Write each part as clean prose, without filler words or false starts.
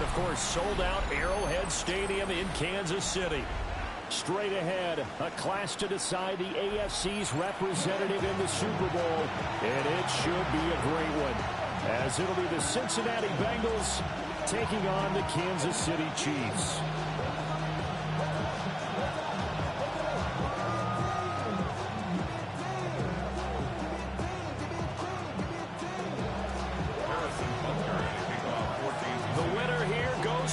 But, of course, sold-out Arrowhead Stadium in Kansas City. Straight ahead, a clash to decide the AFC's representative in the Super Bowl. And it should be a great one, as it'll be the Cincinnati Bengals taking on the Kansas City Chiefs.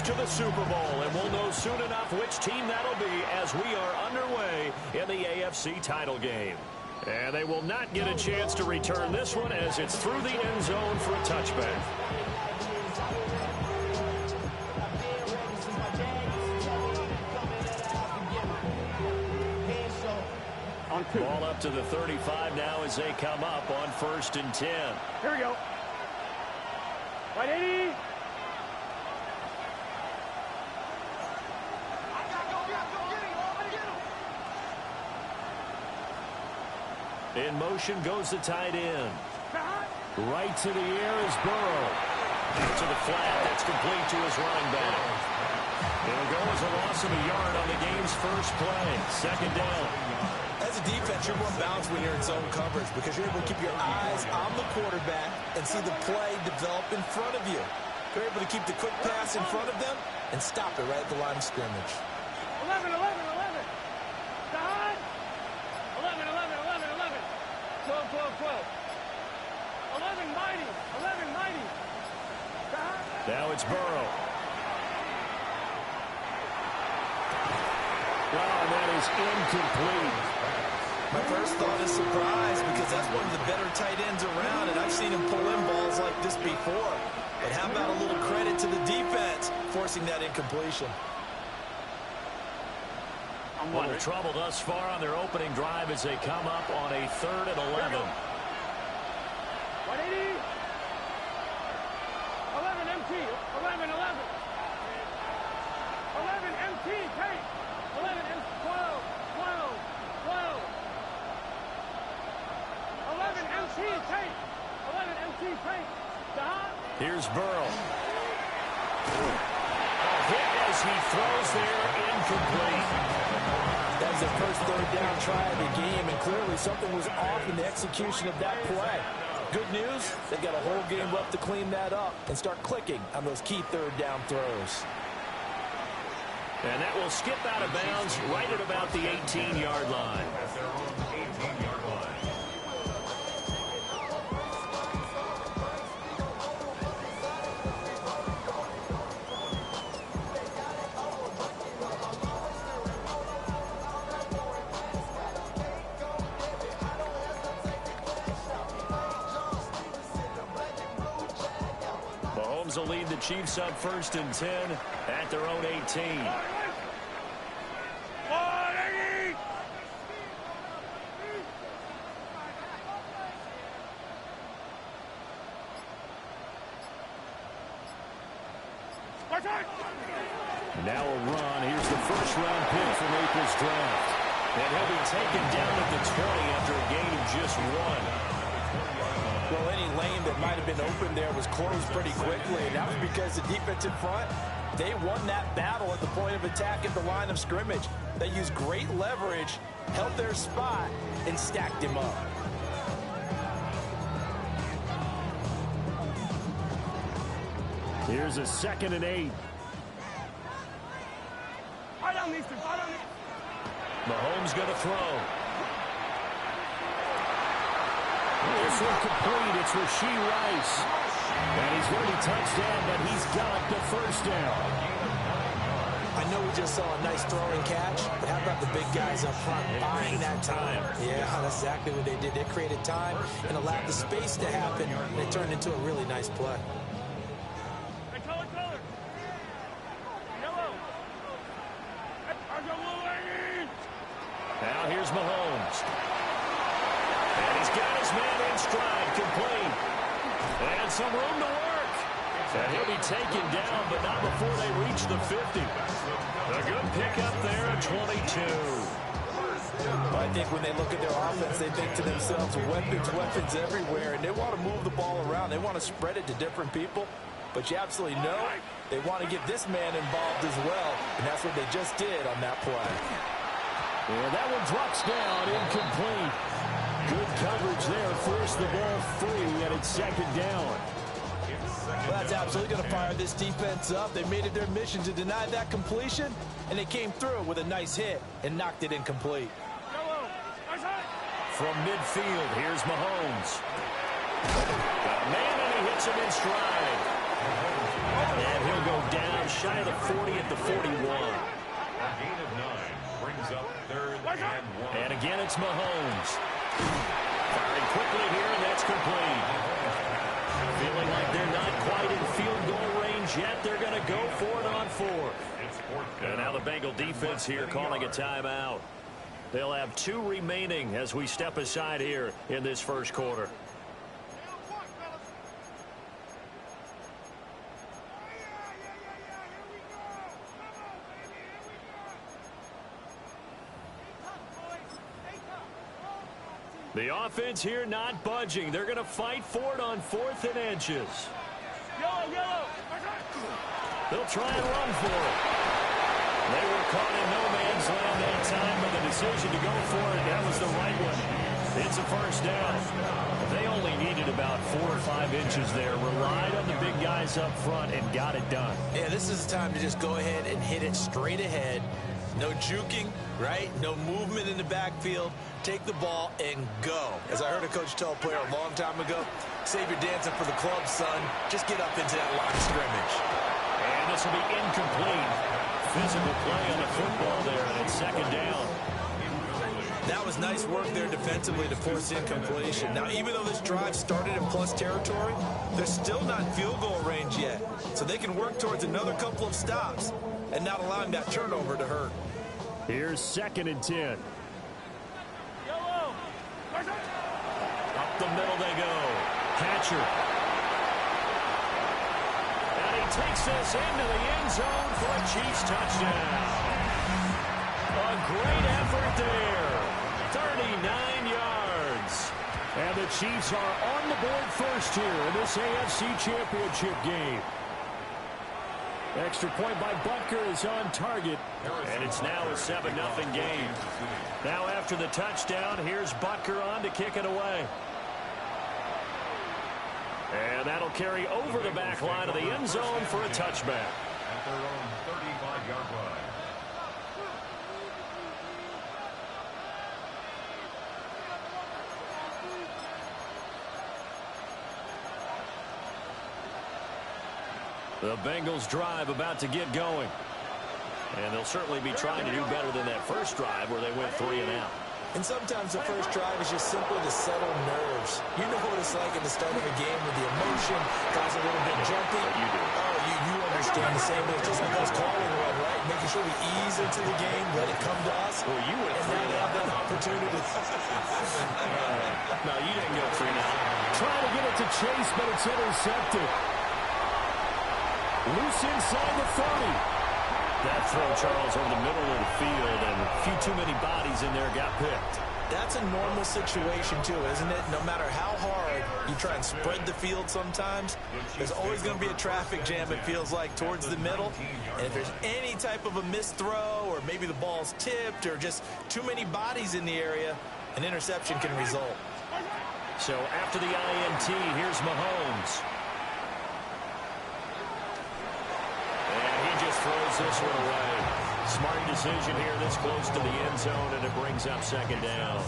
To the Super Bowl, and we'll know soon enough which team that'll be as we are underway in the AFC title game. And they will not get a chance to return this one as it's through the end zone for a touchback. Ball up to the 35 now as they come up on 1st and 10. Here we go. Right, 80. In motion goes the tight end. Right to the air is Burrow. To the flat, that's complete to his running back. It'll go as a loss of a yard on the game's first play. 2nd down. As a defense, you're more balanced when you're in zone coverage because you're able to keep your eyes on the quarterback and see the play develop in front of you. You're able to keep the quick pass in front of them and stop it right at the line of scrimmage. 11, 11, 11. Dot. 11, 11, 11, 11. 12, 12, 12. 11, mighty. 11, mighty. Dot. Now it's Burrow. Wow, that is incomplete. My first thought is surprise because that's one of the better tight ends around, and I've seen him pull in balls like this before. But how about a little credit to the defense forcing that incompletion? A little trouble thus far on their opening drive as they come up on a 3rd and 11. 180. 11 MT. 11, 11. 11 MT. Take. 11 M. 12. 12. 12. 11 MT. Take. 11 MT. Take. Stop. Here's Burrow. A hit as he throws there, incomplete. That was their first 3rd down try of the game, and clearly something was off in the execution of that play. Good news, they've got a whole game left to clean that up and start clicking on those key 3rd down throws. And that will skip out of bounds right at about the 18-yard line. Mahomes will lead the Chiefs up 1st and 10 at their own 18. Now a run. Here's the first-round pick from April's draft. And he'll be taken down at the 20 after a gain of just 1. Well, any lane that might have been open there was closed pretty quickly, and that was because the defensive front, they won that battle at the point of attack at the line of scrimmage. They used great leverage, held their spot, and stacked him up. Here's a 2nd and 8. Mahomes going to throw. This one complete. It's Rashee Rice. And he's going to be touchdown, but he's got the 1st down. I know we just saw a nice throwing catch, but how about the big guys up front buying that time? Yeah, that's exactly what they did. They created time and allowed the space to happen, and it turned into a really nice play. Now here's Mahomes. And he's got his man in stride, complete. And some room to work. And he'll be taken down, but not before they reach the 50. A good pickup there at 22. I think when they look at their offense, they think to themselves, weapons everywhere, and they want to move the ball around. They want to spread it to different people. But you absolutely know They want to get this man involved as well, and that's what they just did on that play. And that one drops down, incomplete. Good coverage there, forced the ball free, and it's second down. Well, that's absolutely going to fire this defense up. They made it their mission to deny that completion, and they came through with a nice hit and knocked it incomplete. From midfield, here's Mahomes. Got a man, and he hits him in stride. And he'll go down shy of the 40 at the 41. Gain of 9 brings up 3rd and 1. And again, it's Mahomes. Firing quickly here, and that's complete. Feeling like they're not quite in field goal range yet. They're going to go for it on 4th. And now the Bengal defense here calling a timeout. They'll have 2 remaining as we step aside here in this first quarter. The offense here not budging. They're going to fight for it on 4th and inches. They'll try and run for it. They were caught in no man's land that time, but the decision to go for it, that was the right one. It's a first down. They only needed about 4 or 5 inches there. Relied on the big guys up front and got it done. Yeah, this is the time to just go ahead and hit it straight ahead. No juking, right? No movement in the backfield. Take the ball and go. As I heard a coach tell a player a long time ago, save your dancing for the club, son. Just get up into that line of scrimmage. And this will be incomplete. Physical play on the football there, and it's second down. That was nice work there defensively to force incompletion. Now, even though this drive started in plus territory, they're still not in field goal range yet. So they can work towards another couple of stops and not allowing that turnover to hurt. Here's 2nd and 10. Up the middle they go. Hatcher. And he takes this into the end zone for a Chiefs touchdown. A great effort there. 39 yards. And the Chiefs are on the board first here in this AFC Championship game. Extra point by Butker is on target. And it's now a 7-0 game. Now after the touchdown, here's Butker on to kick it away. And that'll carry over the back line of the end zone for a touchback. At their own 35-yard line. The Bengals drive about to get going. And they'll certainly be trying to do better than that first drive where they went 3 and out. And sometimes the first drive is just simply to settle nerves. You know what it's like at the start of a game with the emotion, guys a little bit jumpy. You do. Oh, you understand the same way. Just because calling one, right? Making sure we ease into the game, let it come to us. Well, you went 3 and now they have that opportunity. No, you didn't go 3 now. Trying to get it to Chase, but it's intercepted. Loose inside the 30. That throw, Charles, over the middle of the field, and a few too many bodies in there got picked. That's a normal situation, too, isn't it? No matter how hard you try and spread the field sometimes, there's always going to be a traffic jam, it feels like, towards the middle. And if there's any type of a missed throw, or maybe the ball's tipped, or just too many bodies in the area, an interception can result. So after the INT, here's Mahomes. Throws this one away. Smart decision here this close to the end zone, and it brings up second down.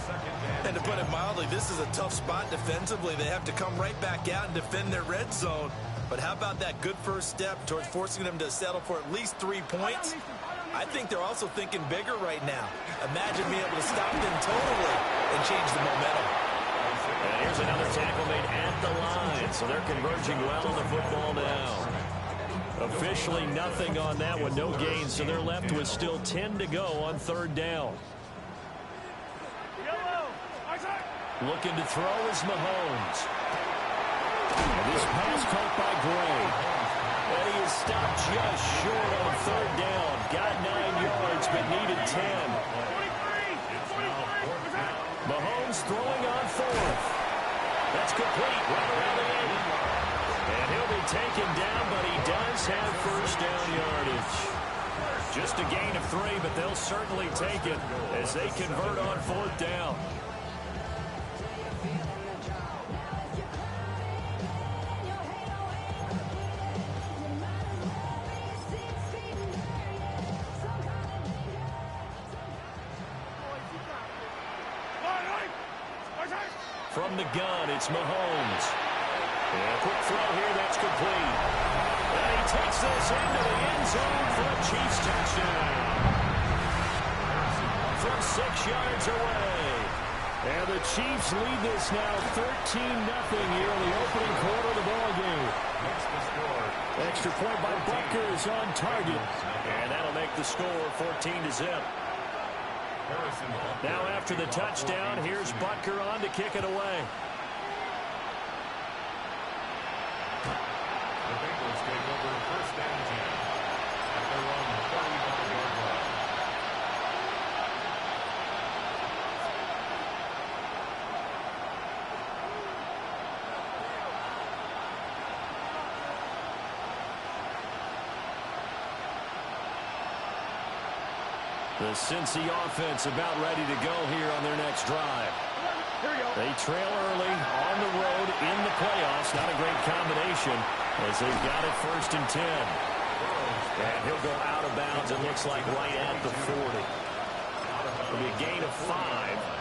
And to put it mildly, this is a tough spot defensively. They have to come right back out and defend their red zone. But how about that good first step towards forcing them to settle for at least 3 points? I think they're also thinking bigger right now. Imagine being able to stop them totally and change the momentum. And here's another tackle made at the line, so they're converging well on the football now. Officially nothing on that one, no gain, so they're left with still 10 to go on 3rd down. Looking to throw is Mahomes. And this pass caught by Gray. And he is stopped just short on 3rd down. Got 9 yards, but needed 10. Mahomes throwing on 4th. That's complete right around the 8. And he'll be taken down, but he does have first down yardage. Just a gain of 3, but they'll certainly take it as they convert on 4th down. From the gun, it's Mahomes. And a quick throw here, that's complete. And he takes this into the end zone for a Chiefs touchdown. From 6 yards away. And the Chiefs lead this now 13-0 here in the opening quarter of the ball game. Extra point by Butker is on target. And that'll make the score 14-0. Now after the touchdown, here's Butker on to kick it away. The Bengals take over first and 10 at their own 35-yard line. The Cincy offense about ready to go here on their next drive. They trail early on the road in the playoffs. Not a great combination as they've got it 1st and 10. And he'll go out of bounds, it looks like, right at the 40. It'll be a gain of 5.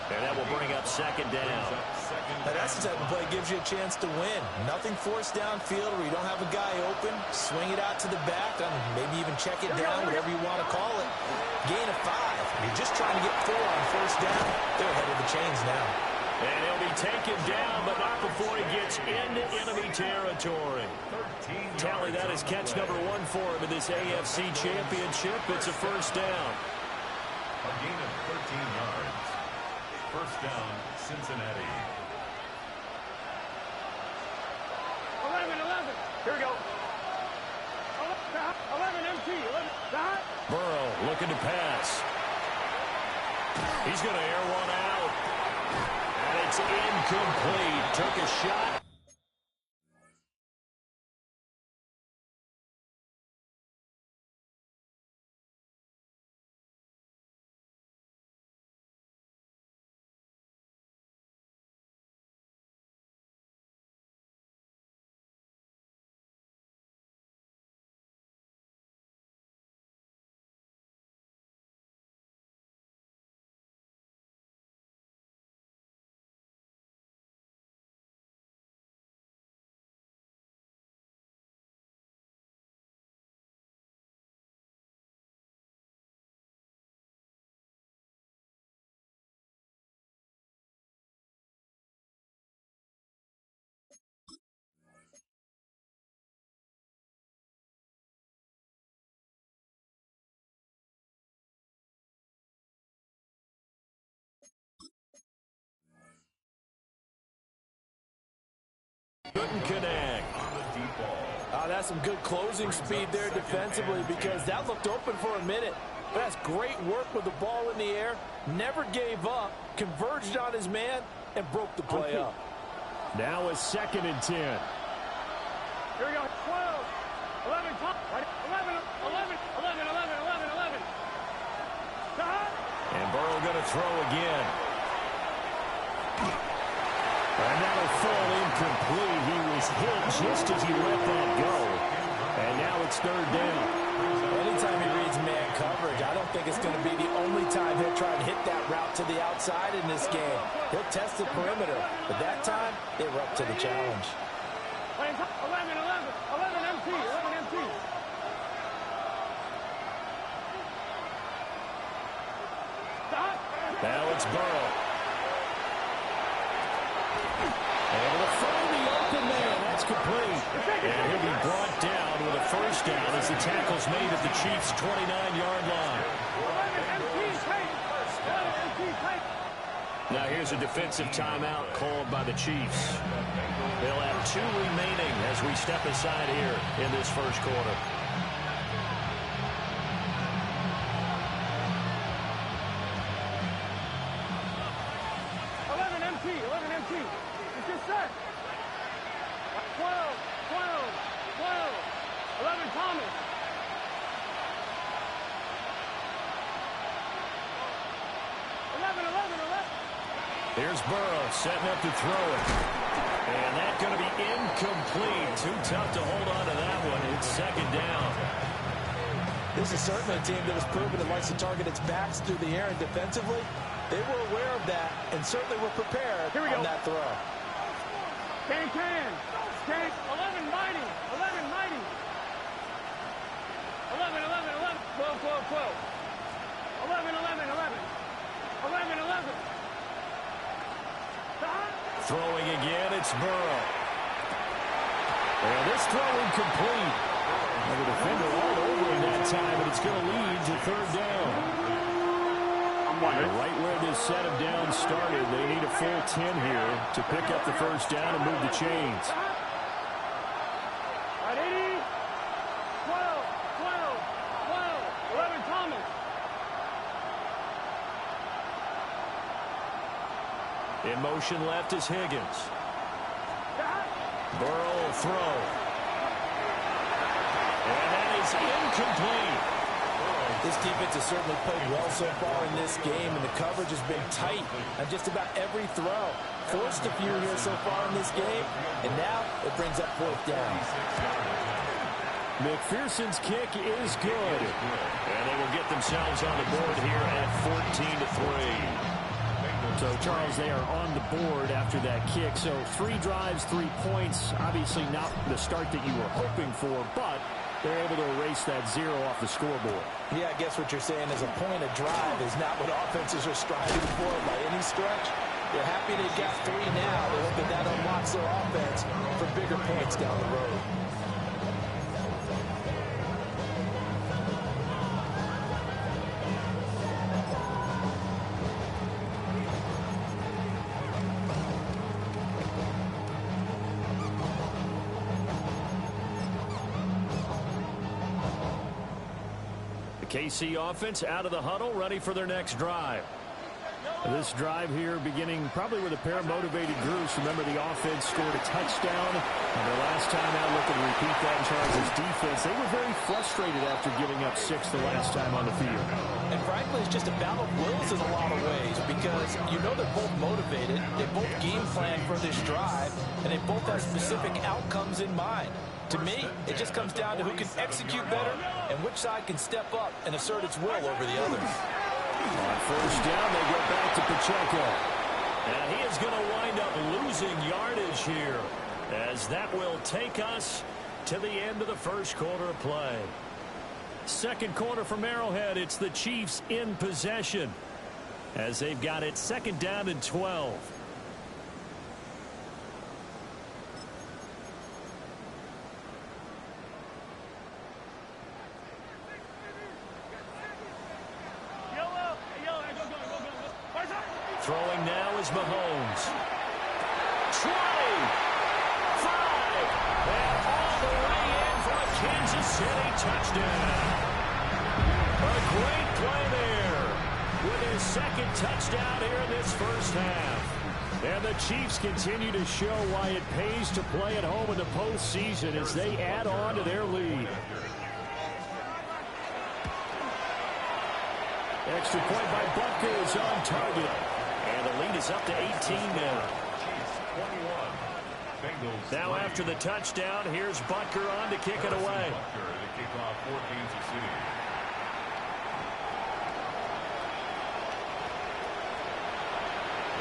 And that will bring up 2nd down. Now that's the type of play that gives you a chance to win. Nothing forced downfield where you don't have a guy open. Swing it out to the back and maybe even check it down, whatever you want to call it. Gain of 5. You're just trying to get 4 on 1st down. They're ahead of the chains now. And he'll be taken down, but not before he gets into enemy territory. Tally, that is catch number 1 for him in this AFC Championship. It's a 1st down. A gain of 13 yards. 1st down, Cincinnati. 11. Here we go. 11 MT. 11. Burrow looking to pass. He's going to air one out. And it's incomplete. Took a shot. Couldn't connect. That's some good closing speed there defensively because that looked open for a minute. But that's great work with the ball in the air. Never gave up, converged on his man, and broke the play up. Now a 2nd and 10. Here we go. 12. 11. 11. And Burrow going to throw again. And that'll fall incomplete. He was hit just as he let that go. And now it's 3rd down. Anytime he reads man coverage, I don't think it's going to be the only time he'll try and hit that route to the outside in this game. He'll test the perimeter, but that time, they were up to the challenge. 11 MT. 11 MT. Now it's Burrow. Able to find the open man. That's complete. And he'll be brought down with a 1st down as the tackle's made at the Chiefs' 29-yard line. 11 MT. Now here's a defensive timeout called by the Chiefs. They'll have 2 remaining as we step aside here in this 1st quarter. Thomas. Here's Burrow setting up to throw it. And that's going to be incomplete. Too tough to hold on to that one. It's second down. This is certainly a team that has proven it likes to target its backs through the air, and defensively, they were aware of that and certainly were prepared on that throw. Can. 11 mighty. 11 mighty. 11. 12. 11. Throwing again, it's Burrow. And this throw incomplete. And the defender all over him that time, but it's going to lead to third down. Right where this set of downs started, they need a full 10 here to pick up the first down and move the chains. 11 Thomas. In motion left is Higgins. Burrow will throw. And that is incomplete. This defense has certainly played well so far in this game, and the coverage has been tight on just about every throw. Forced a few here so far in this game, and now it brings up fourth down. McPherson's kick is good. And they will get themselves on the board here at 14-3. So, Charles, they are on the board after that kick. So 3 drives, 3 points. Obviously not the start that you were hoping for, but they're able to erase that 0 off the scoreboard. Yeah, I guess what you're saying is a point of drive is not what offenses are striving for by any stretch. They're happy they got 3 now. They hope that unlocks their offense for bigger points down the road. KC offense out of the huddle, ready for their next drive. This drive here beginning probably with a pair of motivated groups. Remember, the offense scored a touchdown. And their last time out, looking to repeat that in Charles' defense. They were very frustrated after giving up 6 the last time on the field. And frankly, it's just a battle of wills in a lot of ways, because you know they're both motivated. They both game plan for this drive, and they both have specific outcomes in mind. To me, it just comes down to who can execute better and which side can step up and assert its will over the other. On first down, they go back to Pacheco. And he is going to wind up losing yardage here, as that will take us to the end of the first quarter of play. Second quarter from Arrowhead, it's the Chiefs in possession, as they've got it second down and 12. Throwing now is Mahomes. 20, 5, and all the way in for a Kansas City touchdown. A great play there with his second touchdown here in this first half. And the Chiefs continue to show why it pays to play at home in the postseason as they add on to their lead. Extra point by Butker is on target. And the lead is up to 18 now. Now after the touchdown, here's Butker on to kick it away. The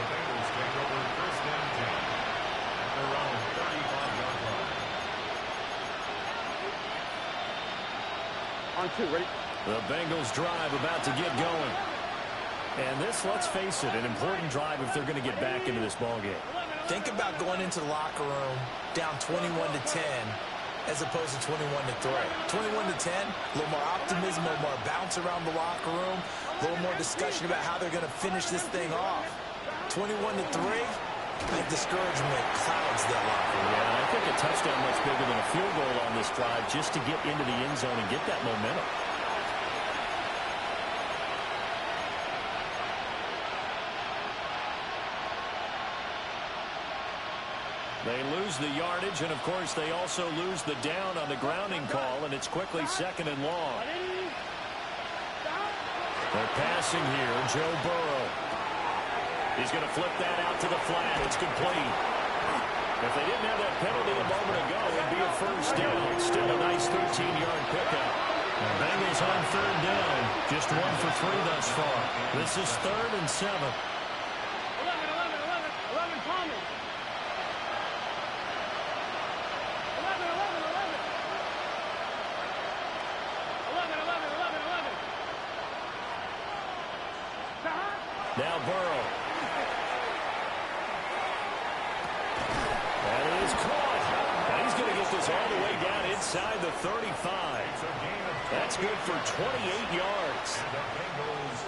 Bengals take over first down 10 at around the 35-yard line. On 2, ready? The Bengals drive about to get going. And this, let's face it, an important drive if they're going to get back into this ballgame. Think about going into the locker room down 21-10 as opposed to 21-3. 21-10, a little more optimism, a little more bounce around the locker room, a little more discussion about how they're going to finish this thing off. 21-3, I think discouragement clouds that locker room. Yeah, I think a touchdown much bigger than a field goal on this drive just to get into the end zone and get that momentum. They lose the yardage, and, of course, they also lose the down on the grounding call, and it's quickly second and long. They're passing here. Joe Burrow. He's going to flip that out to the flat. It's complete. If they didn't have that penalty a moment ago, it'd be a first down. Still a nice 13-yard pickup. The Bengals on third down. Just 1 for 3 thus far. This is 3rd and 7. 11, Palmer. 11. Now Burrow. That is caught. And he's going to get this all the way down inside the 35. That's good for 28 yards.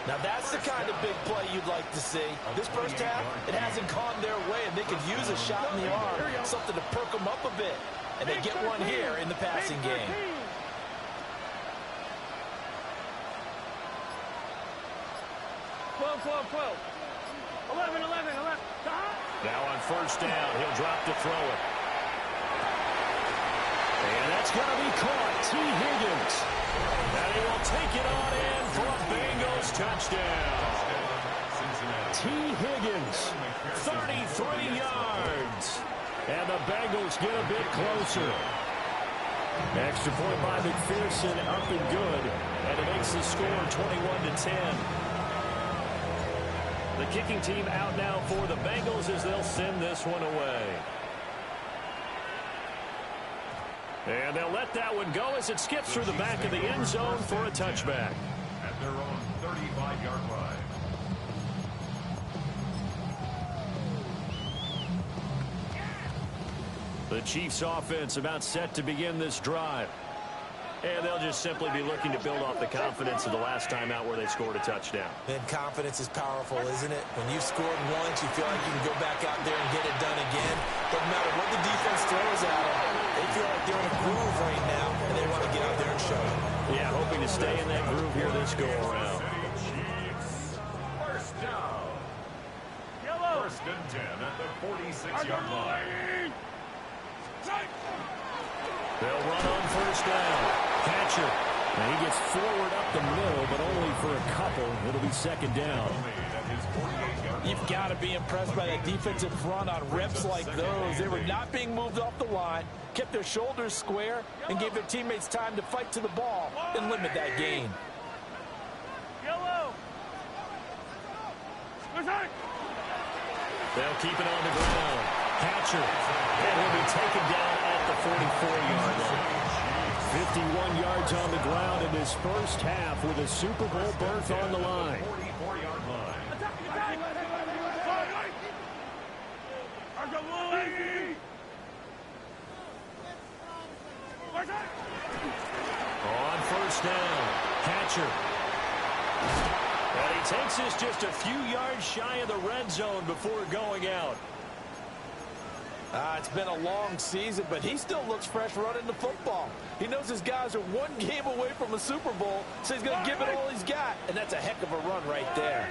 Now that's the kind of big play you'd like to see. This first half, it hasn't gone their way, and they could use a shot in the arm, something to perk them up a bit. And they get one here in the passing game. Twelve. 11. Now on first down, he'll drop to throw it. And that's going to be caught. T. Higgins. And he will take it on in for a Bengals touchdown. T. Higgins, 33 yards. And the Bengals get a bit closer. Extra point by McPherson, up and good. And it makes the score 21-10. The kicking team out now for the Bengals as they'll send this one away. And they'll let that one go as it skips through the back of the end zone for a touchback. At their own 35-yard line. The Chiefs offense about set to begin this drive. And they'll just simply be looking to build off the confidence of the last time out where they scored a touchdown. And confidence is powerful, isn't it? When you've scored once, you feel like you can go back out there and get it done again. Doesn't matter what the defense throws at them. They feel like they're in a groove right now, and they want to get out there and show it. Yeah, hoping to stay in that groove here this go-around. First down. Yellow. 1st and 10 at the 46-yard line. They'll run on first down. Catcher. And he gets forward up the middle, but only for a couple. It'll be second down. You've got to be impressed by that defensive front on reps like those. They were not being moved off the line, kept their shoulders square, and gave their teammates time to fight to the ball and limit that gain. Yellow. They'll keep it on the ground. Catcher. And he'll be taken down at the 44-yard line. 51 yards on the ground in this first half with a Super Bowl berth on the line. 44-yard line. On first down, Catcher. And he takes this just a few yards shy of the red zone before going out. It's been a long season, but he still looks fresh running the football. He knows his guys are one game away from a Super Bowl, so he's going to give it all he's got, and that's a heck of a run right there.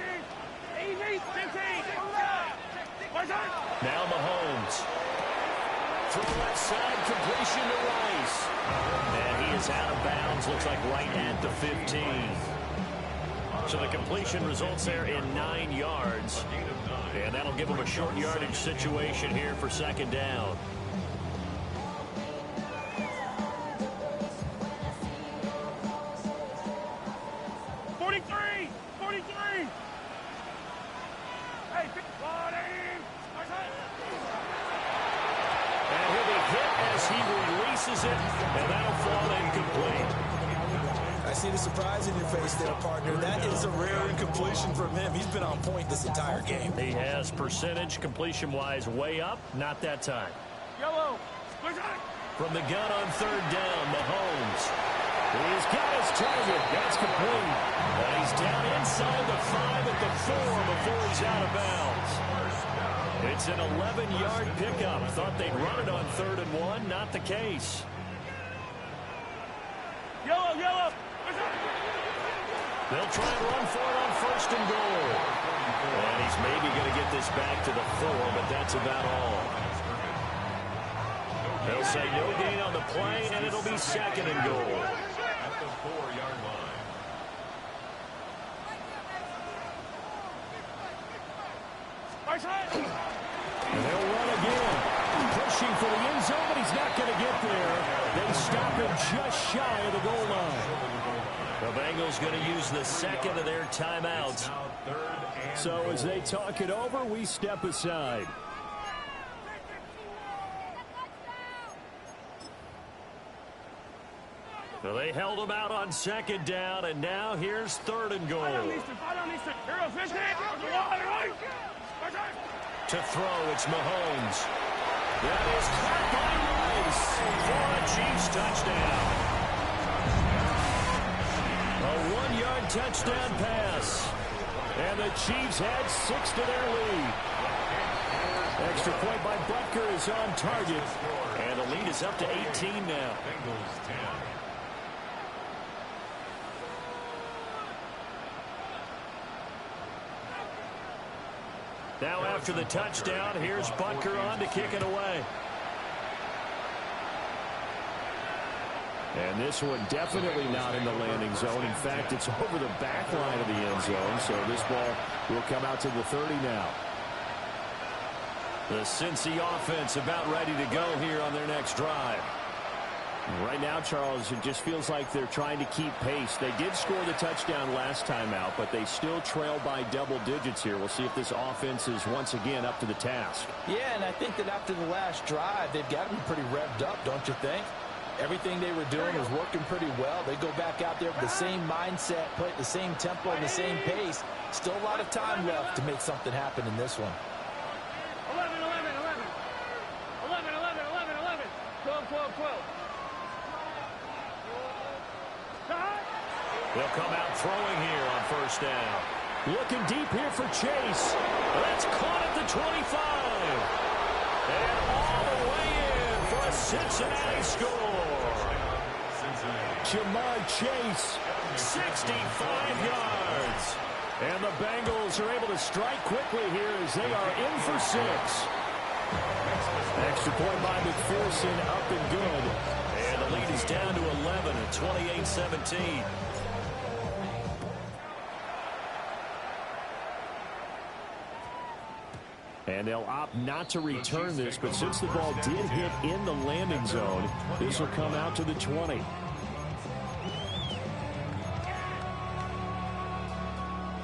Now Mahomes. Throw left side, completion to Rice. And he is out of bounds, looks like right at the 15. So the completion results there in 9 yards. And that'll give them a short yardage situation here for second down. And he'll be hit as he releases it, and that'll fall incomplete. I see the surprise in your face there, partner. That is a rare incompletion from him. He's been on point this entire game. He has percentage completion-wise way up, not that time. Yellow. From the gun on third down, Mahomes. He's got his target. That's complete. And he's down inside the 5 at the 4 before he's out of bounds. It's an 11-yard pickup. Thought they'd run it on 3rd and 1. Not the case. Yellow. They'll try and run for it on 1st and goal. And he's maybe going to get this back to the 4, but that's about all. They'll say no gain on the play, and it'll be 2nd and goal. At the 4-yard line. And they'll run again. Pushing for the end zone, but he's not going to get there. They stop him just shy of the goal line. The Bengals going to use the 2nd of their timeouts. So as they talk it over, we step aside. So they held him out on 2nd down, and now here's 3rd and goal. To throw, it's Mahomes. That is caught by Rice for a Chiefs touchdown. A 1-yard touchdown pass. And the Chiefs add 6 to their lead. Extra point by Butker is on target. And the lead is up to 18 now. Bengals 10. Now after the touchdown, here's Butker on to kick it away. And this one definitely not in the landing zone. In fact, it's over the back line of the end zone. So this ball will come out to the 30 now. The Cincy offense about ready to go here on their next drive. Right now, Charles, it just feels like they're trying to keep pace. They did score the touchdown last time out, but they still trail by double digits here. We'll see if this offense is once again up to the task. Yeah, and I think that after the last drive, they've got to be pretty revved up, don't you think? Everything they were doing was working pretty well. They go back out there with the same mindset, play at the same tempo and the same pace. Still a lot of time left to make something happen in this one. 11, 11, 11. 11, 11, 11, 11. 12, 12, 12. They'll come out throwing here on 1st down. Looking deep here for Chase. That's caught at the 25. And all the way in for a Cincinnati score. Jamar Chase, 65 yards. And the Bengals are able to strike quickly here as they are in for 6. Extra point by McPherson, up and good. And the lead is down to 11 at 28-17. And they'll opt not to return this, but since the ball did hit in the landing zone, this will come out to the 20.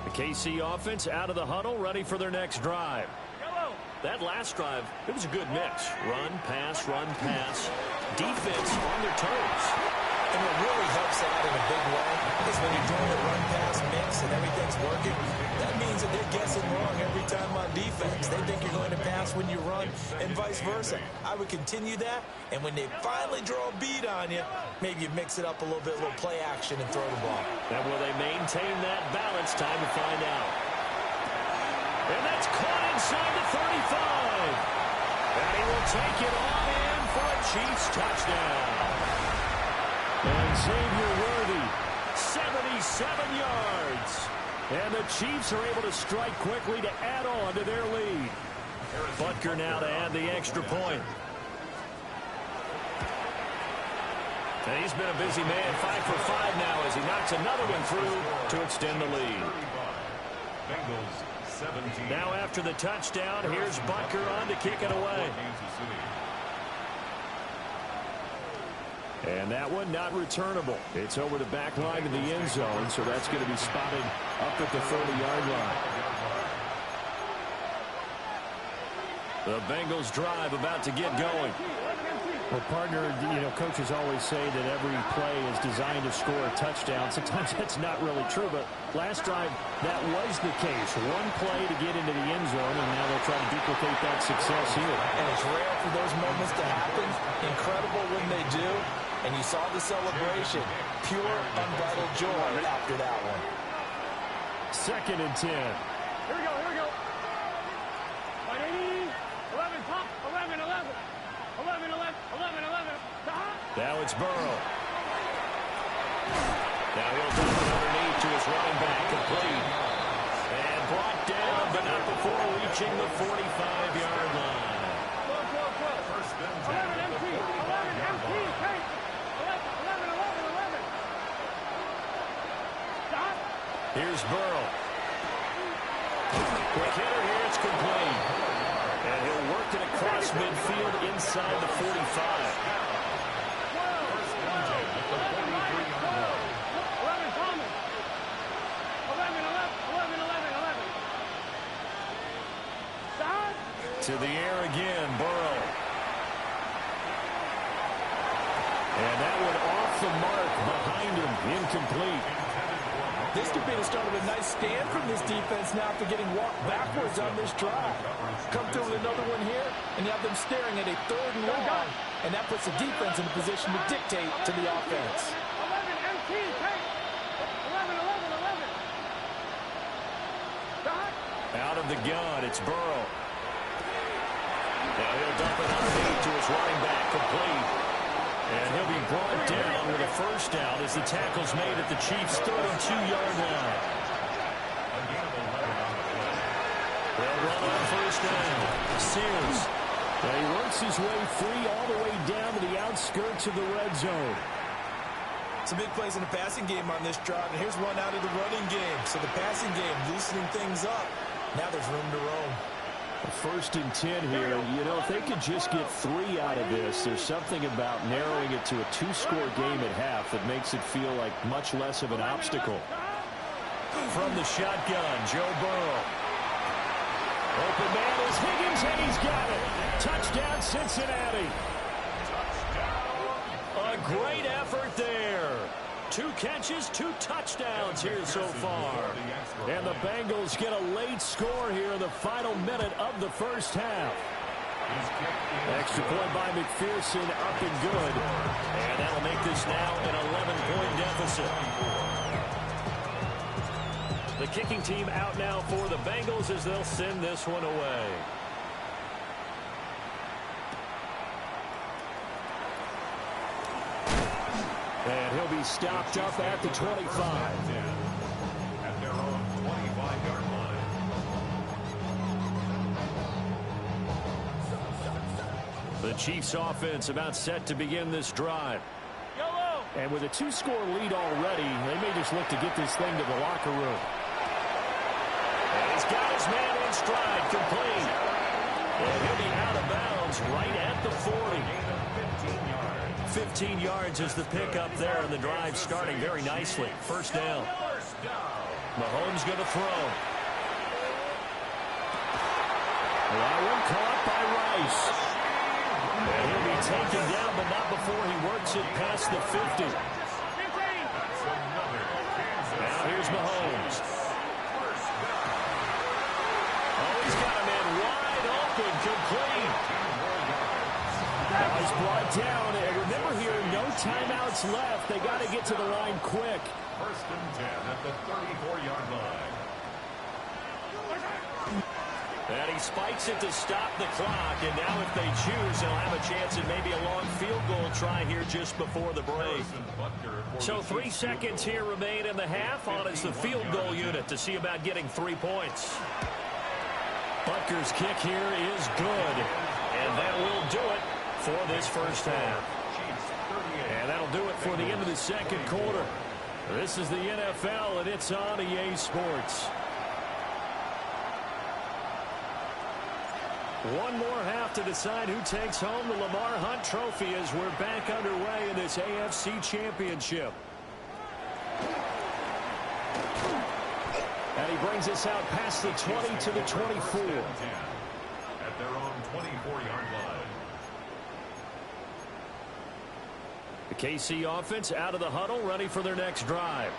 The KC offense out of the huddle, ready for their next drive. That last drive, it was a good mix. Run, pass, defense on their toes. And what really helps out in a big way is when you're doing a run-pass mix and everything's working, that means that they're guessing wrong every time on defense. They think you're going to pass when you run and vice versa. I would continue that, and when they finally draw a beat on you, maybe you mix it up a little bit, a little play action and throw the ball. And will they maintain that balance? Time to find out. And that's caught inside the 35. And he will take it on in for a Chiefs touchdown. And Xavier Worthy, 77 yards. And the Chiefs are able to strike quickly to add on to their lead. Butker now to add the extra point. And he's been a busy man, 5 for 5 now as he knocks another one through to extend the lead. Bengals 17. Now after the touchdown, here's Butker on to kick it away. And that one not returnable. It's over the back line of the end zone, so that's going to be spotted up at the 30-yard line. The Bengals drive about to get going. Well, partner, you know, coaches always say that every play is designed to score a touchdown. Sometimes that's not really true, but last drive, that was the case. One play to get into the end zone, and now they'll try to duplicate that success here. And it's rare for those moments to happen. Incredible when they do. And you saw the celebration. Pure, unbridled joy after that one. 2nd and 10. Here we go, here we go. 180, 11, top, 11, 11. 11, 11, 11, 11. Now it's Burrow. Now he'll dump it underneath to his running back, complete. And brought down, but not before reaching the 45-yard line. 12, 12, 12. 11, empty. Here's Burrow. Quick hitter here. It's complete. And he'll work it across midfield inside the 45. To the air again, Burrow. And that one off the mark behind him, incomplete. This could be the start of a nice stand from this defense now after getting walked backwards on this drive. Come through with another one here, and you have them staring at a 3rd and long, and that puts the defense in a position to dictate to the offense. 11, 11. Out of the gun, it's Burrow. Now he'll dump it underneath to his running back, complete. And he'll be brought down with a first down as the tackle's made at the Chiefs' 32-yard line. They'll run on first down. Sears. And he works his way free all the way down to the outskirts of the red zone. Some big plays in the passing game on this drive, and here's one out of the running game. So the passing game loosening things up. Now there's room to roam. 1st and 10 here. You know, if they could just get 3 out of this, there's something about narrowing it to a 2-score game at half that makes it feel like much less of an obstacle. From the shotgun, Joe Burrow. Open man is Higgins, and he's got it. Touchdown, Cincinnati. A great effort there. 2 catches, 2 touchdowns here so far. And the Bengals get a late score here in the final minute of the first half. Extra point by McPherson, up and good. And that'll make this now an 11-point deficit. The kicking team out now for the Bengals as they'll send this one away. And he'll be stopped up at the 25. At their own 25-yard line. The Chiefs offense about set to begin this drive. And with a 2-score lead already, they may just look to get this thing to the locker room. And he's got his man in stride, complete. And he'll be out of bounds right at the 40. 15 yards is the pickup there, and the drive starting very nicely. First down. Mahomes going to throw. That one caught by Rice. And he'll be taken down, but not before he works it past the 50. Now here's Mahomes. Oh, he's got a man wide open, complete. Now he's brought down, and remember here, no timeouts left. They got to get to the line quick. 1st and 10 at the 34-yard line. And he spikes it to stop the clock, and now if they choose, they'll have a chance at maybe a long field goal try here just before the break. So 3 seconds here remain in the half. On is the field goal unit to see about getting 3 points. Butker's kick here is good, and that will do it for this first half. And that'll do it for the end of the second quarter. This is the NFL, and it's on EA Sports. One more half to decide who takes home the Lamar Hunt Trophy as we're back underway in this AFC Championship. And he brings us out past the 20 to the 24. At their own 24-yard line. The KC offense out of the huddle, ready for their next drive.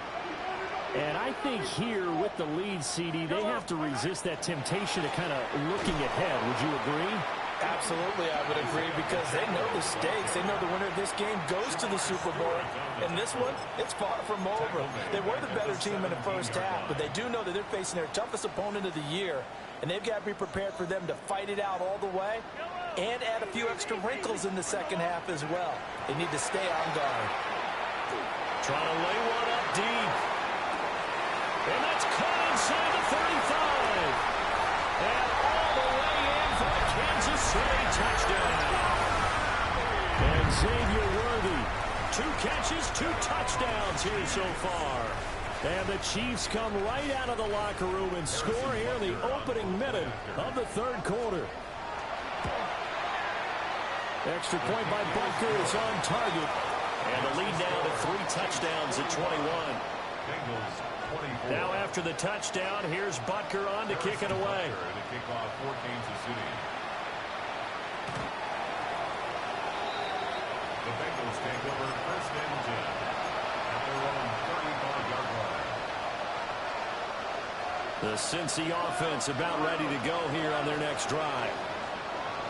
And I think here with the lead, CD, they have to resist that temptation of kind of looking ahead. Would you agree? Absolutely, I would agree, because they know the stakes. They know the winner of this game goes to the Super Bowl. And this one, it's far from over. They were the better team in the first half, but they do know that they're facing their toughest opponent of the year. And they've got to be prepared for them to fight it out all the way and add a few extra wrinkles in the second half as well. They need to stay on guard. Trying to lay one up deep. And that's caught inside the 35. And all the way in for a Kansas City touchdown. And Xavier Worthy, 2 catches, 2 touchdowns here so far. And the Chiefs come right out of the locker room and score here in the opening minute of the third quarter. Extra point by Butker is on target. And the lead now to 3 touchdowns at 21. Now after the touchdown, here's Butker on to kick it away. To kick off for Kansas City. The Bengals take over first and 10 at their own 35-yard line. The Cincy offense about ready to go here on their next drive.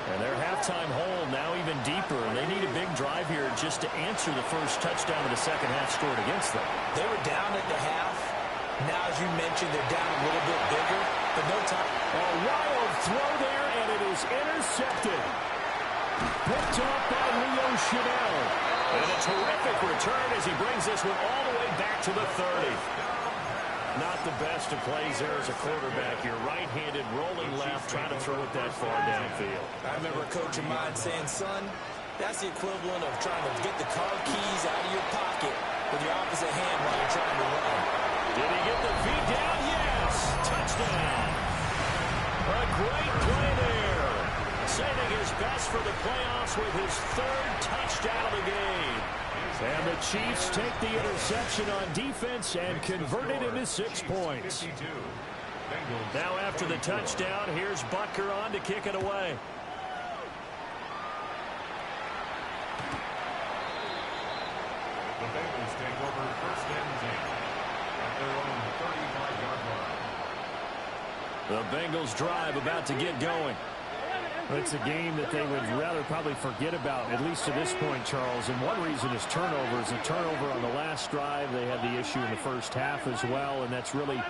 And their halftime hole now even deeper, and they need a big drive here just to answer the first touchdown of the second half scored against them. They were down at the half. Now, as you mentioned, they're down a little bit bigger, but no time. A wild throw there, and it is intercepted. Picked up by Leo Chanel. And a terrific return as he brings this one all the way back to the 30. Not the best of plays there as a quarterback. You're right-handed, rolling left, trying to throw it that far downfield. I remember a coach of mine saying, son, that's the equivalent of trying to get the car keys out of your pocket with your opposite hand while you're trying to run. Did he get the feet down? Yes! Touchdown! A great play there. Saving his best for the playoffs with his 3rd touchdown of the game. And the Chiefs take the interception on defense and convert it into 6 points. Now after the touchdown, here's Butker on to kick it away. The Bengals take over first and 10 at their own 35-yard line. The Bengals drive about to get going. It's a game that they would rather probably forget about, at least to this point, Charles. And one reason is turnovers. A turnover on the last drive. They had the issue in the first half as well, and that's really,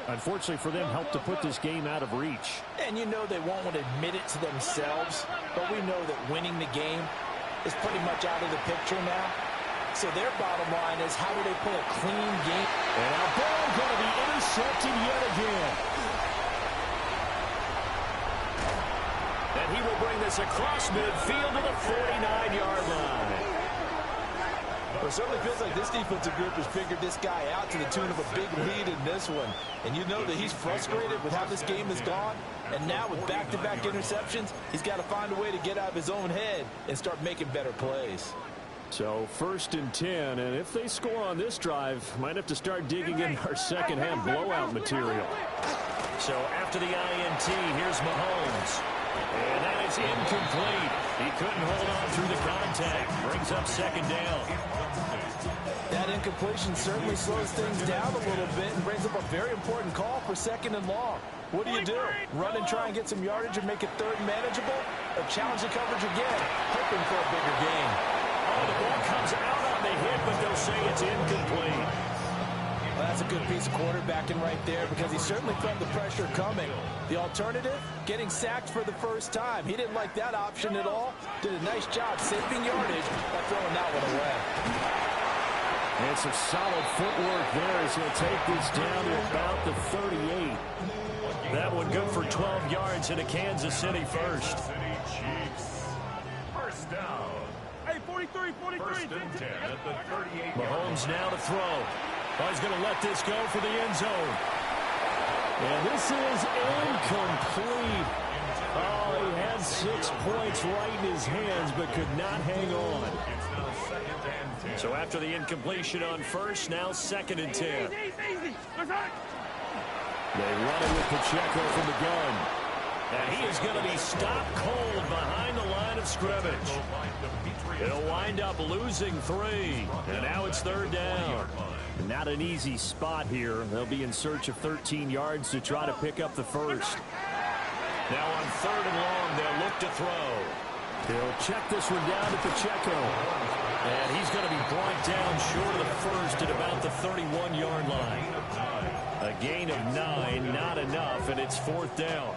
unfortunately for them, helped to put this game out of reach. And you know they won't want to admit it to themselves, but we know that winning the game is pretty much out of the picture now. So their bottom line is, how do they play a clean game? And now ball going to be intercepted yet again. And he will bring this across midfield to the 49-yard line. Well, it certainly feels like this defensive group has figured this guy out to the tune of a big lead in this one. And you know that he's frustrated with how this game has gone. And now with back-to-back interceptions, he's got to find a way to get out of his own head and start making better plays. So 1st and 10, and if they score on this drive, might have to start digging in our second-half blowout material. So after the INT, here's Mahomes. And that is incomplete. He couldn't hold on through the contact. Brings up second down. That incompletion certainly slows things down a little bit and brings up a very important call for 2nd and long. What do? Run and try and get some yardage and make it 3rd manageable? Or challenge the coverage again, hoping for a bigger gain? Oh, the ball comes out on the hit, but they'll say it's incomplete. Well, that's a good piece of quarterbacking right there because he certainly felt the pressure coming. The alternative, getting sacked for the first time. He didn't like that option at all. Did a nice job saving yardage by throwing that one away. And some solid footwork there as he'll take this down to about the 38. That one good for 12 yards into Kansas City first. City Chiefs. First down. Hey, 43, 43. First and 10 at the 38-yard line. Mahomes now to throw. Oh, he's going to let this go for the end zone. And this is incomplete. Oh, he had 6 points right in his hands, but could not hang on. It's now 2nd and 10. So after the incompletion on first, now 2nd and 10. Easy. Let's hurt. They run it with Pacheco from the gun. And he is going to be stopped cold behind the line of scrimmage. He'll wind up losing 3. And now it's 3rd down. Not an easy spot here. They'll be in search of 13 yards to try to pick up the first. Now on 3rd and long, they'll look to throw. He'll check this one down to Pacheco. And he's going to be brought down short of the first at about the 31-yard line. A gain of 9, not enough, and it's 4th down.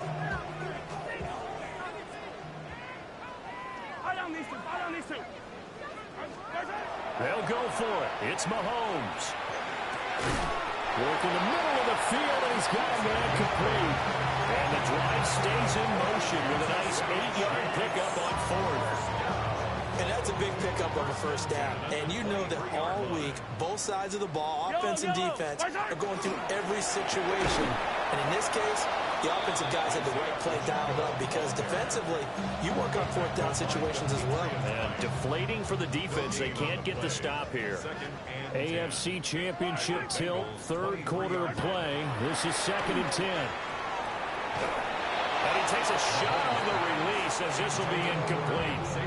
They'll go for it. It's Mahomes. Working the middle of the field, and he's got a man complete. And the drive stays in motion with a nice 8-yard pickup on 4th. And that's a big pickup of a first down. And you know that all week, both sides of the ball, offense and defense, are going through every situation. And in this case, the offensive guys had the right play dialed up because defensively, you work on fourth down situations as well. And deflating for the defense. They can't get the stop here. AFC Championship tilt, third quarter of play. This is 2nd and 10. And he takes a shot on the release as this will be incomplete.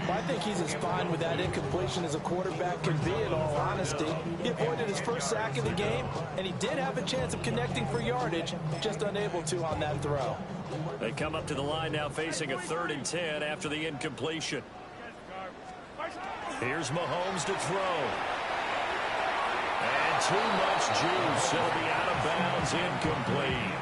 Well, I think he's as fine with that incompletion as a quarterback can be, in all honesty. He avoided his first sack of the game, and he did have a chance of connecting for yardage, just unable to on that throw. They come up to the line now facing a 3rd and 10 after the incompletion. Here's Mahomes to throw. And too much juice. It'll be out of bounds, incomplete.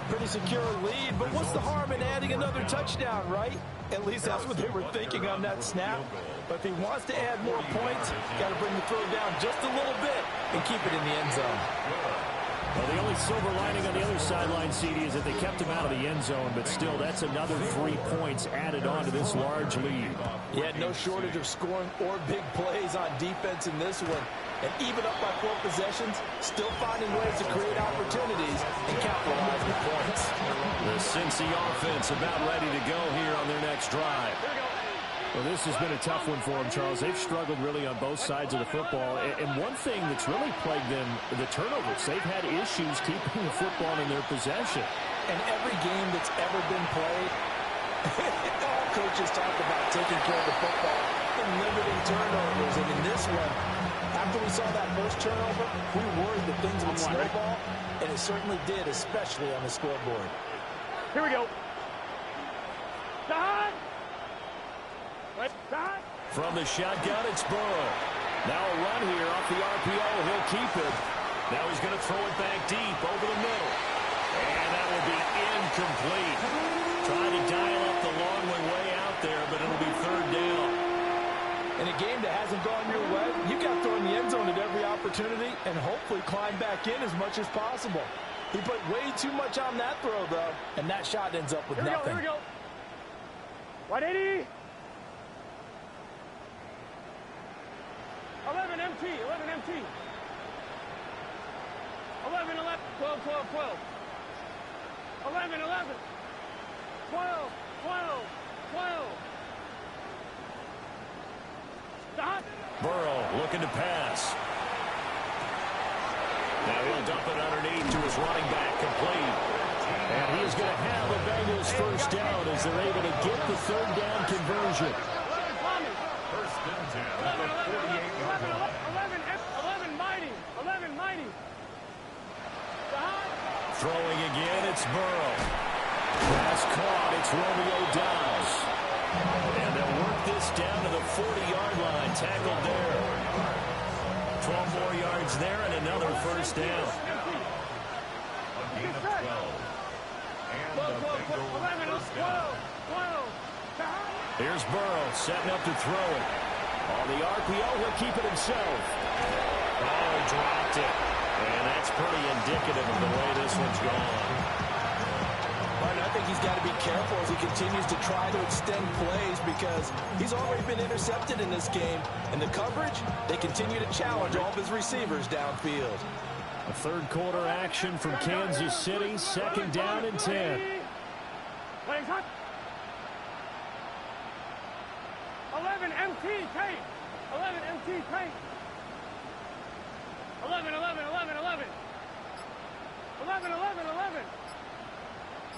Pretty secure lead, but what's the harm in adding another touchdown, right? At least that's what they were thinking on that snap. But if he wants to add more points, got to bring the throw down just a little bit and keep it in the end zone. Well, the only silver lining on the other sideline, CD, is that they kept him out of the end zone, but still, that's another 3 points added on to this large lead. He had no shortage of scoring or big plays on defense in this one. And even up by 4 possessions, still finding ways to create opportunities and capitalize with points. The Cincy offense about ready to go here on their next drive. Well, this has been a tough one for them, Charles. They've struggled really on both sides of the football. And one thing that's really plagued them, the turnovers. They've had issues keeping the football in their possession. And every game that's ever been played, all coaches talk about taking care of the football and limiting turnovers. And in this one, after we saw that first turnover, we worried that things would snowball, and it certainly did, especially on the scoreboard. Here we go. Dot. Dot. From the shotgun, it's Burrow. Now a run here off the RPO. He'll keep it. Now he's going to throw it back deep over the middle. And that will be incomplete. Trying to dial up the long way out there, but it'll be 3rd down. In a game that hasn't gone your way, you got to throw in the end zone at every opportunity and hopefully climb back in as much as possible. He put way too much on that throw, though, and that shot ends up with nothing. Here we go. 180. 11 MT. 11 MT. 11, 11. 12, 12, 12. 11, 11. 12, 12, 12. Stop. Burrow looking to pass. Now he'll dump it underneath to his running back, complete. And he is going to have the Bengals first down as they're able to get the 3rd down conversion. 1st and 10 at the 48-yard line. 11 mighty. 11 mighty. Stop. Throwing again, it's Burrow. Pass caught, it's Romeo Doubs. And they'll work this down to the 40-yard line, tackled there. 12 more yards there and another first down. A gain of 12. And the Bengals first down. 12. Here's Burrow setting up to throw it. On the RPO, he'll keep it himself. Oh, he dropped it. And that's pretty indicative of the way this one's gone. Martin, I think he's got to be careful as he continues to try to extend plays because he's already been intercepted in this game. And the coverage, they continue to challenge all of his receivers downfield. A 3rd quarter action from Kansas City, 2nd down and 10. 11 MT tape. 11 MT tape. 11, 11, 11, 11. 11, 11, 11.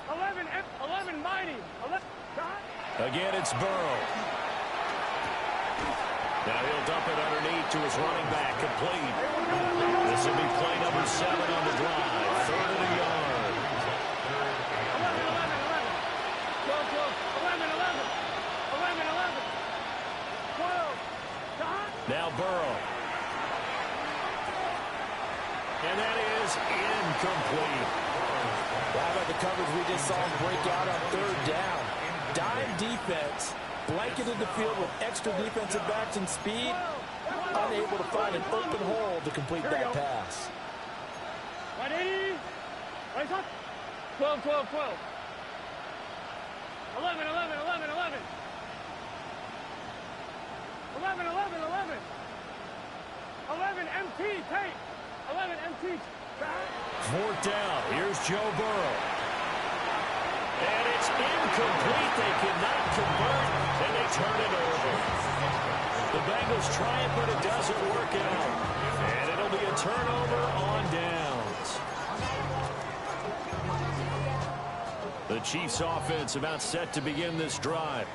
11 mighty. 11. Again, it's Burrow. Now he'll dump it underneath to his running back, complete. This will be play number 7 on the drive. 3rd and a yard. 11, 11, 11. 12, 12. 11, 11. 11, 11. 12. Now Burrow. And that is incomplete. How about the coverage we just saw him break out on 3rd down? Dime defense, blanketed the field with extra defensive backs and speed, unable to find an open hole to complete that pass. 180. 12, 12, 12. 11, 11, 11, 11. 11, 11, 11. 11, MT, tape. 11, MT. Fourth down. Here's Joe Burrow. And it's incomplete. They cannot convert, and they turn it over. The Bengals try it, but it doesn't work out. And it'll be a turnover on downs. The Chiefs offense about set to begin this drive.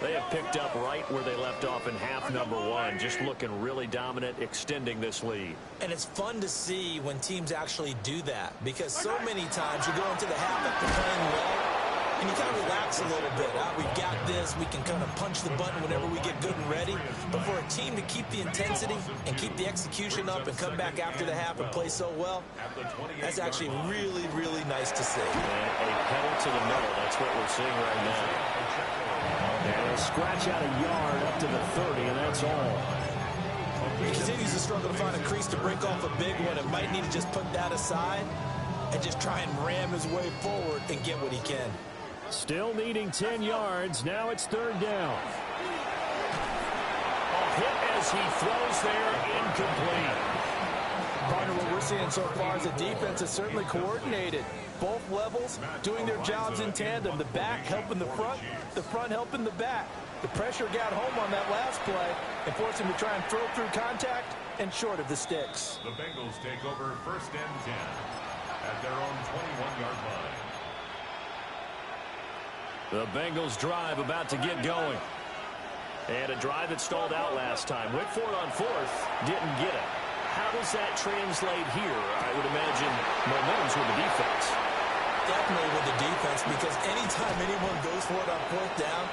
They have picked up right where they left off in half number one, just looking really dominant, extending this lead. And it's fun to see when teams actually do that, because so many times you go into the half after playing well, and you kind of relax a little bit. We've got this. We can kind of punch the button whenever we get good and ready. But for a team to keep the intensity and keep the execution up and come back after the half and play so well, that's actually really, really nice to see. And a pedal to the metal. That's what we're seeing right now. And they'll scratch out a yard up to the 30, and that's all. He continues to struggle to find a crease to break off a big one. It might need to just put that aside and just try and ram his way forward and get what he can. Still needing 10 yards. Now it's third down. A hit as he throws there, incomplete. Partner, what we're seeing so far is the defense is certainly coordinated. Both levels doing their jobs in tandem. The back helping the front helping the back. The pressure got home on that last play and forced him to try and throw through contact and short of the sticks. The Bengals take over first and 10 at their own 21-yard line. The Bengals drive about to get going. And a drive that stalled out last time. Went for it on fourth, didn't get it. How does that translate here? I would imagine momentum's with the defense. Definitely with the defense, because anytime anyone goes for it on fourth down,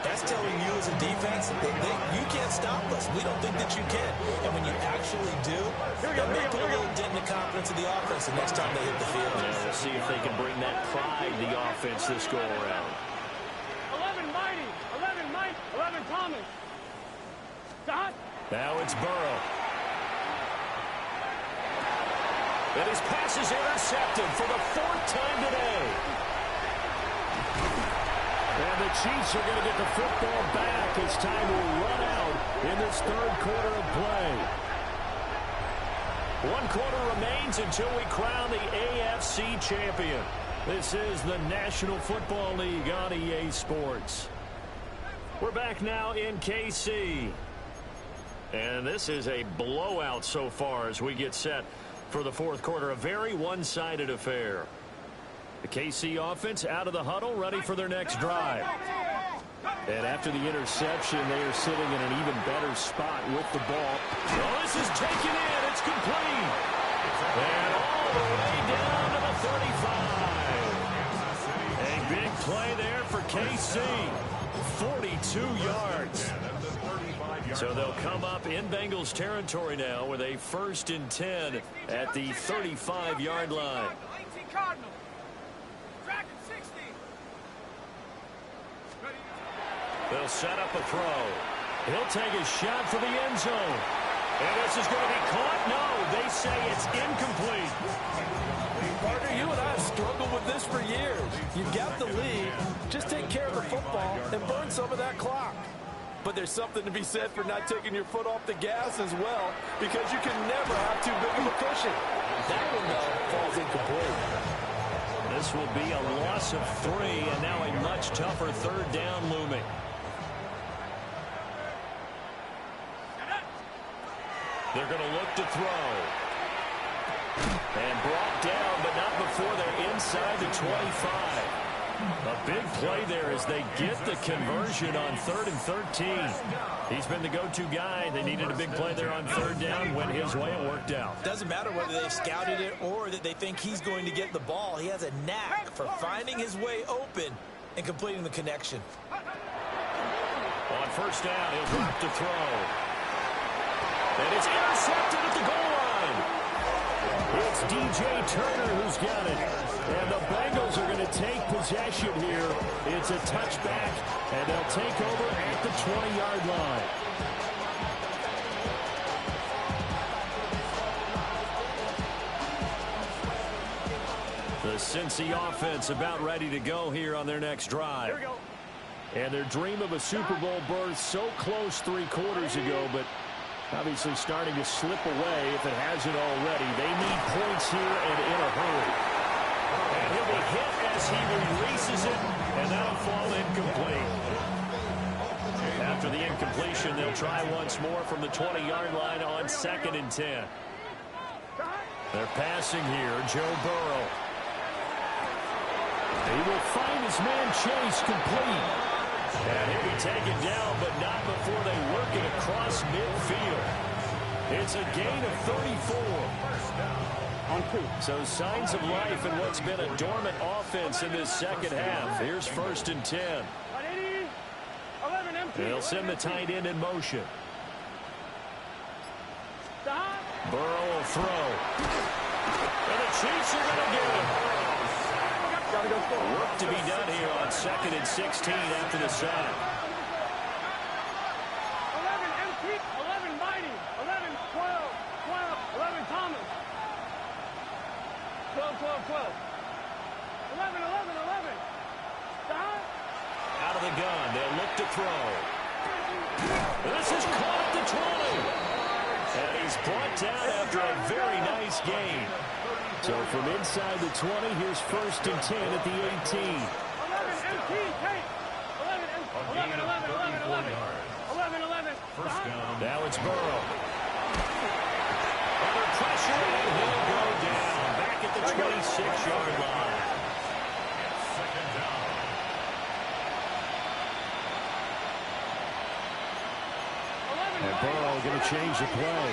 that's telling you as a defense that you can't stop us. We don't think that you can. And when you actually do, that may put a little dent in the confidence of the offense the next time they hit the field. Yeah, we'll see if they can bring that pride to the offense this go-around. 11, Mighty. 11, Mike. 11, Thomas. Dot. Now it's Burrow. And his pass is intercepted for the fourth time today. And the Chiefs are going to get the football back as time will run out in this third quarter of play. 1 quarter remains until we crown the AFC champion. This is the National Football League on EA Sports. We're back now in KC. And this is a blowout so far as we get set for the fourth quarter. A very one-sided affair. The KC offense out of the huddle, ready for their next drive. And after the interception, they are sitting in an even better spot with the ball. Well, this is taken in. It's complete. And all the way down to the 35. A big play there for KC. 42 yards. So they'll come up in Bengals territory now with a 1st and 10 at the 35-yard line. They'll set up a throw. He'll take a shot for the end zone. And this is going to be caught. No, they say it's incomplete. Partner, you and I have struggled with this for years. You've got the lead. Just take care of the football and burn some of that clock. But there's something to be said for not taking your foot off the gas as well, because you can never have too big of a cushion. That one, though, falls incomplete. This will be a loss of 3, and now a much tougher third down looming. They're going to look to throw. And brought down, but not before they're inside the 25. A big play there as they get the conversion on 3rd and 13. He's been the go-to guy. They needed a big play there on third down. Went his way and worked out. Doesn't matter whether they've scouted it or that they think he's going to get the ball. He has a knack for finding his way open and completing the connection. On first down, he'll drop to throw. And it's intercepted at the goal line. It's DJ Turner who's got it. And the Bengals are going to take possession here. It's a touchback, and they'll take over at the 20-yard line. The Cincy offense about ready to go here on their next drive. Here we go. And their dream of a Super Bowl berth so close 3 quarters ago, but obviously starting to slip away if it hasn't already. They need points here and in a hurry. And he'll be hit as he releases it, and that'll fall incomplete. After the incompletion, they'll try once more from the 20-yard line on 2nd and 10. They're passing here, Joe Burrow. He will find his man Chase complete. And he'll be taken down, but not before they work it across midfield. It's a gain of 34. On 2. So signs of life in what's been a dormant offense in this second half. Here's 1st and 10. 11 empty. They'll send the tight end in motion. Stop. Burrow will throw. And the Chiefs are going to get him. Gotta go forward. Work to be done here on 2nd and 16 after the sack. 11 empty. 11 Mighty. 11, 12, 12, 11 Thomas. 12, 12, 12. 11, 11, 11. Stop. Out of the gun, they'll look to throw. This is caught at the 20. And he's brought down after a very nice gain. So from inside the 20, here's 1st and 10 at the 18. 11 empty. Take. 11, 11, 11, 11, 11. 11, 11. First down. Now it's Burrow. Under pressure, and he'll go down. Back at the 26-yard line. Second down. And Burrow going to change the play.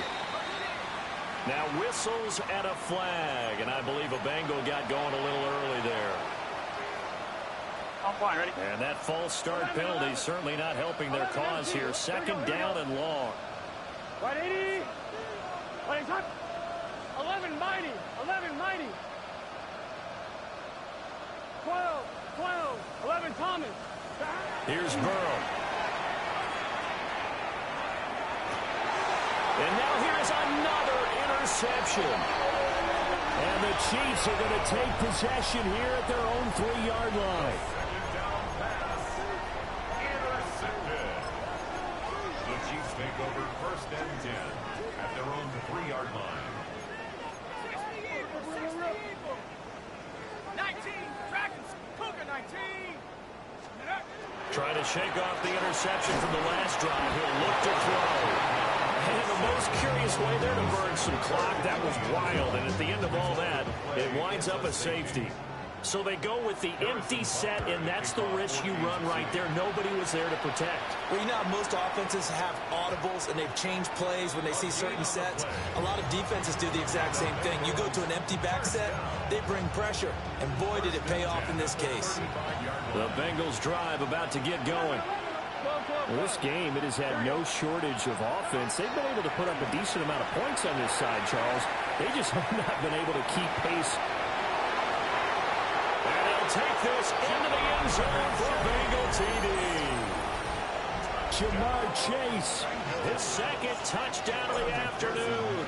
Now whistles and a flag. And I believe a Bengal got going a little early there. On point, ready? And that false start penalty certainly not helping their cause here. 2nd down and long. Right 80. Right touch. 11 Mighty. 11 Mighty. 12, 12, 11 Thomas. Here's Burrow. And now here's another interception. And the Chiefs are going to take possession here at their own 3-yard line. Second down pass. Intercepted. The Chiefs take over 1st and 10 at their own 3-yard line. 19. Dragons. Cougar 19. Trying to shake off the interception from the last drive. He'll look to throw. And in the most curious way there to burn some clock. That was wild. And at the end of all that, it winds up a safety. So they go with the empty set, and that's the risk you run right there. Nobody was there to protect. Well, you know how most offenses have audibles and they've changed plays when they see certain sets. A lot of defenses do the exact same thing. You go to an empty back set, they bring pressure. And boy, did it pay off in this case. The Bengals drive about to get going. Well, this game, it has had no shortage of offense. They've been able to put up a decent amount of points on this side, Charles. They just have not been able to keep pace. And they'll take this into the end zone for Bengal TD. Jamar Chase, his 2nd touchdown of the afternoon.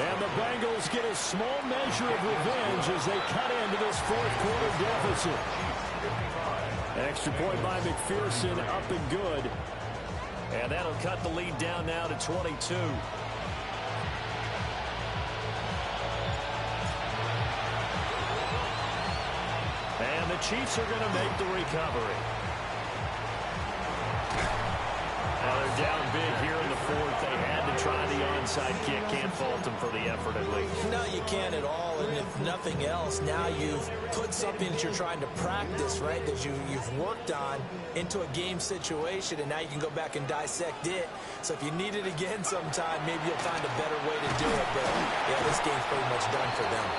And the Bengals get a small measure of revenge as they cut into this 4th quarter deficit. Extra point by McPherson, up and good. And that'll cut the lead down now to 22. And the Chiefs are going to make the recovery. Now they're down big here in the 4th. They had to try the onside kick. Can't fault them for the effort at least. No, you can't at all. And if nothing else, now you've put something that you're trying to practice, right, that you've worked on into a game situation, and now you can go back and dissect it. So if you need it again sometime, maybe you'll find a better way to do it. But, yeah, this game's pretty much done for them.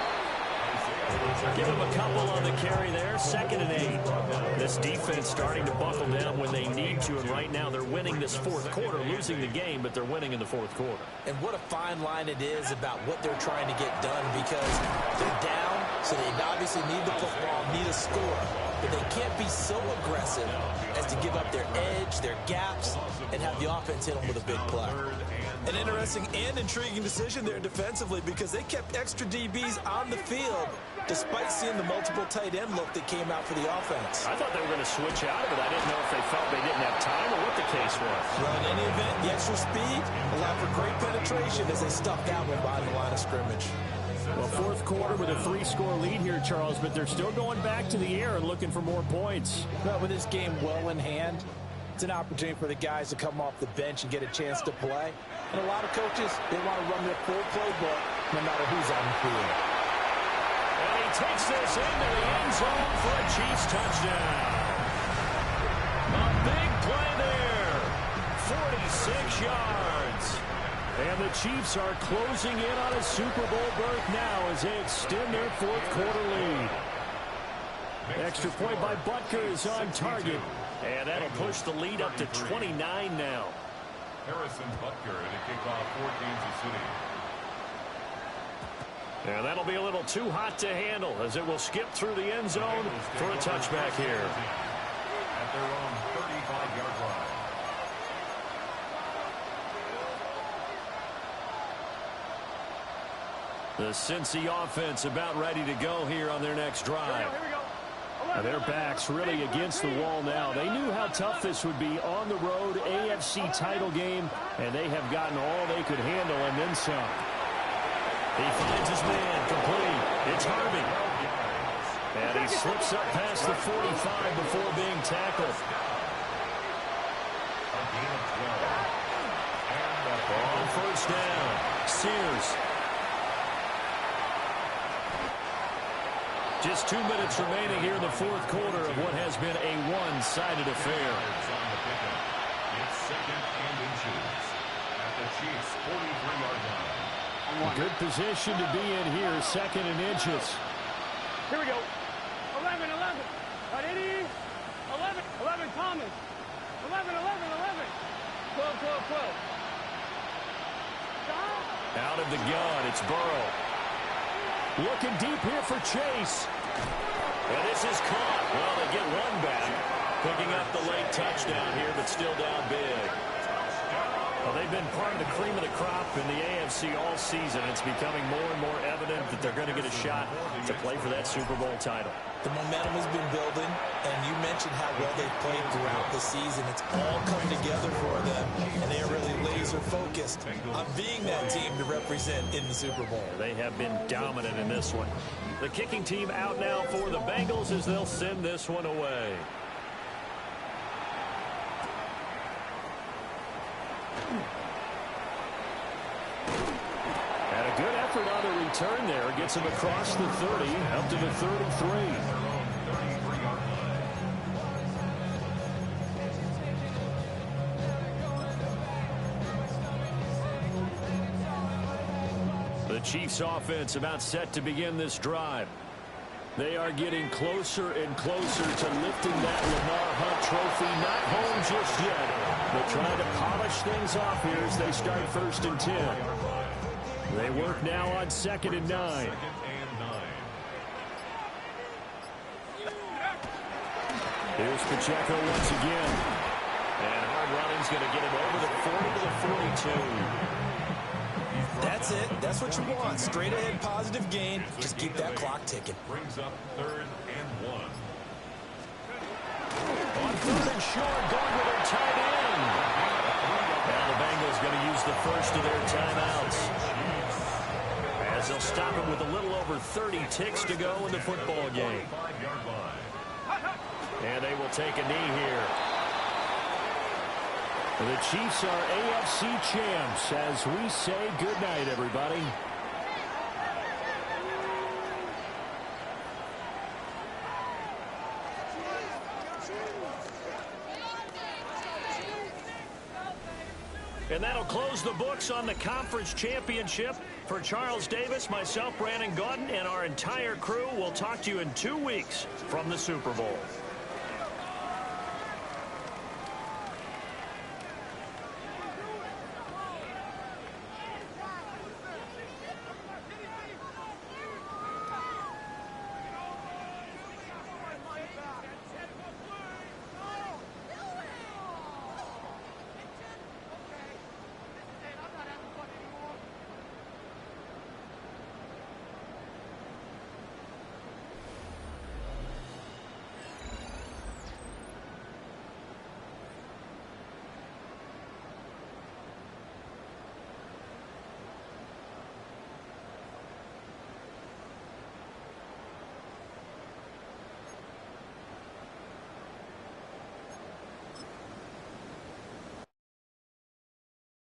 Give them a couple on the carry there. 2nd and 8. This defense starting to buckle down when they need to, and right now they're winning this 4th quarter, losing the game, but they're winning in the 4th quarter. And what a fine line it is about what they're trying to get done, because they're down, So they obviously need the football, need a score, but they can't be so aggressive as to give up their edge, their gaps, and have the offense hit them with a big play. An interesting and intriguing decision there defensively because they kept extra DBs on the field despite seeing the multiple tight end look that came out for the offense. I thought they were going to switch out of it. I didn't know if they felt they didn't have time or what the case was. Well, in any event, the extra speed allowed for great penetration as they stuffed that one behind the line of scrimmage. Well, fourth quarter with a 3-score lead here, Charles, but they're still going back to the air and looking for more points. Well, with this game well in hand, it's an opportunity for the guys to come off the bench and get a chance to play. And a lot of coaches, they want to run their full playbook no matter who's on the field. And he takes this into the end zone for a Chiefs touchdown. A big play there. 46 yards. And the Chiefs are closing in on a Super Bowl berth now as they extend their fourth quarter lead. Extra point by Butker is on target. And that'll push the lead up to 29 now. Harrison Butker to kick off for Kansas City. And that'll be a little too hot to handle as it will skip through the end zone for a touchback here. At their own 35-yard line. The Cincy offense about ready to go here on their next drive. Here we go. Their backs really against the wall now. They knew how tough this would be on the road, AFC title game, and they have gotten all they could handle and then some. He finds his man complete. It's Harvey. And he slips up past the 45 before being tackled. On first down, Sears. Just 2 minutes remaining here in the fourth quarter of what has been a one-sided affair. It's second and inches at the Chiefs' 43-yard line. Good position to be in here, second and inches. Here we go. 11, 11. Got Eddie. 11, 11, Thomas. 11, 11, 11. 12, 12, 12. Out of the gun, it's Burrow. Looking deep here for Chase. And this is caught. Well, they get one back. Picking up the late touchdown here, but still down big. Well, they've been part of the cream of the crop in the AFC all season. It's becoming more and more evident that they're going to get a shot to play for that Super Bowl title. The momentum has been building, and you mentioned how well they've played throughout the season. It's all come together for them, and they are really laser-focused on being that team to represent in the Super Bowl. They have been dominant in this one. The kicking team out now for the Bengals as they'll send this one away. And a good effort on the return there. Gets him across the 30, up to the 33. The Chiefs offense about set to begin this drive. They are getting closer and closer to lifting that Lamar Hunt trophy. Not home just yet, but trying to polish things off here as they start 1st and 10. They work now on 2nd and 9. Here's Pacheco once again. And hard running's going to get him over the 40 to the 42. That's it. That's what you want. Straight ahead, positive gain. Just keep that clock ticking. Brings up 3rd and 1. On 3rd and short, going with their tight end. Now the Bengals going to use the first of their timeouts. As they'll stop it with a little over 30 ticks to go in the football game. And they will take a knee here. The Chiefs are AFC champs as we say goodnight, everybody. And that'll close the books on the conference championship. For Charles Davis, myself, Brandon Gaudin, and our entire crew, we'll talk to you in 2 weeks from the Super Bowl.